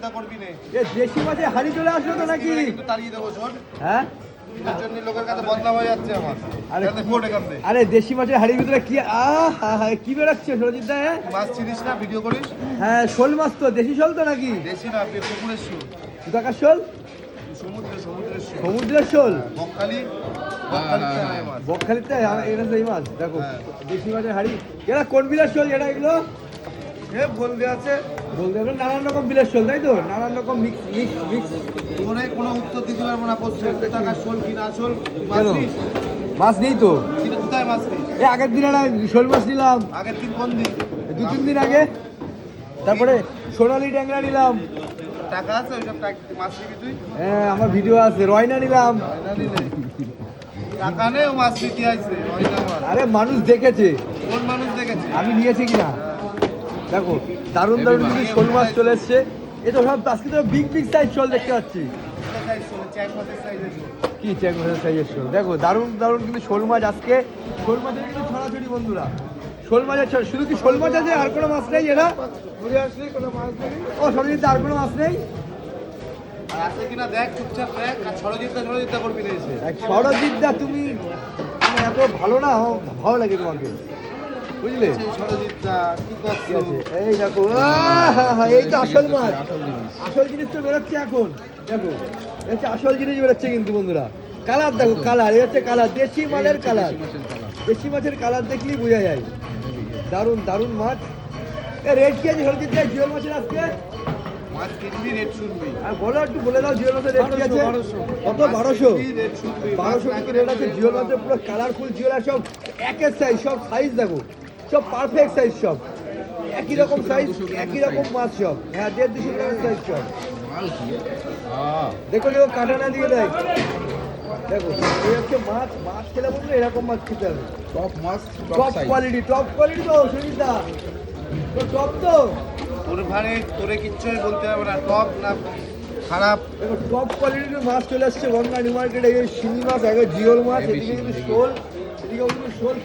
চিন্তা করবি না। এ দেশি মাছে হাড়ি চলে আসলো তো নাকি? কিন্তু তাড়িয়ে দেবো শোন। হ্যাঁ লোকের কাছে বদনাম হয়ে যাচ্ছে আমার। আরে দেশি মাছের হাড়ির ভিতরে কি কি বেরোচ্ছে সরজিৎ দা? মাছ চিনিস না, ভিডিও করিস? হ্যাঁ শোল মাছ তো, দেশি শোল তো নাকি? দেশি না, পুকুরের শোল। কোথাকার শোল? সমুদ্রের শোল। সমুদ্রের শোল? বকখালিতে এটা সেই মাছ দেখো, দেশি মাছের হাড়ি। এরা কোন বিলের শোল এটা? এগুলো বলতে আছে, বলতে হবে নানান রকম বিলের শোল, তাই তো? নানান রকম মিক্স। তোরে কোনো উত্তর দিতে পারবো না। টাকা শোল কি না শোল মাছ নেই তো? কোথায় মাছ নেই? আগের দিন একটা শোল মাছ নিলাম, আগের দিন কোন দিন? 2-3 দিন আগে। তারপরে সোনালি ট্যাংরা নিলাম। টাকা আছে ওইসব মাছ নিবি তুই? হ্যাঁ আমার ভিডিও আছে। রয়না নিলাম। টাকা নেই, মাছ নিতে আসছে। আরে মানুষ দেখেছে। কোন মানুষ দেখেছে? আমি নিয়েছি কিনা দেখো। দারুণ কিন্তু শোল মাছ চলে এসছে। এ তো সব আজকে তো বিগ সাইজ শোল দেখতে পাচ্ছি। কি চ্যাং মাছের সাইজের শোল দেখো, দারুণ কিন্তু শোল মাছ আজকে। শোল মাছের কিন্তু ছড়াছড়ি বন্ধুরা। শোল মাছের শুধু কি শোল মাছ আছে, আর কোনো মাছ নেই? এরা ঘুরে আসলে কোনো মাছ নেই। ও সরজিৎ, আর কোনো মাছ নেই? আছে কিনা দেখ, চুপচাপ দেখ। আর সরজিৎ করবি না এসে। সরজিৎ দা তুমি এত ভালো না, ভালো লাগে তোমাকে, বুঝলে? এই দেখো, এই তো আসল মাছ। আসল জিনিস তো বেরোচ্ছে এখন। দেখো হচ্ছে আসল জিনিস বেরোচ্ছে কিন্তু বন্ধুরা। কালার দেখো, কালার। এই হচ্ছে কালার, দেশি মাছের কালার। দেশি মাছের কালার দেখলেই বোঝা যায়। দারুণ মাছ। রেট কি আছে সরজিৎ দা জিওল মাছের আজকে? মাছ কিনবি, রেট শুনবি। আর বলে দাও জিওল মাছের রেট কি আছে? কত? 1200 টাকা রেট আছে জিওল মাছের। পুরো কালারফুল জিওল, আর সব একের সাইজ, সব সাইজ দেখো, সব পারফেক্ট সাইজ, সব একই রকম সাইজ, একই রকম মাছ সব। হ্যাঁ 150-200 টাকার সাইজ সব। দেখো কাটা না দিয়ে দেয়। দেখো এই হচ্ছে মাছ খেলে বললে এরকম মাছ খেতে হবে। টপ মাছ, টপ কোয়ালিটি তো সুবিধা তো, টপ তো। তোরে কিচ্ছু বলতে হবে না, টপ না খারাপ। দেখো টপ কোয়ালিটির মাছ চলে আসছে গঙ্গা নিউ মার্কেটে। এই শিঙি মাছ, আগে জিওল মাছ, এদিকে কিন্তু শোল, এদিকে কিন্তু শোল।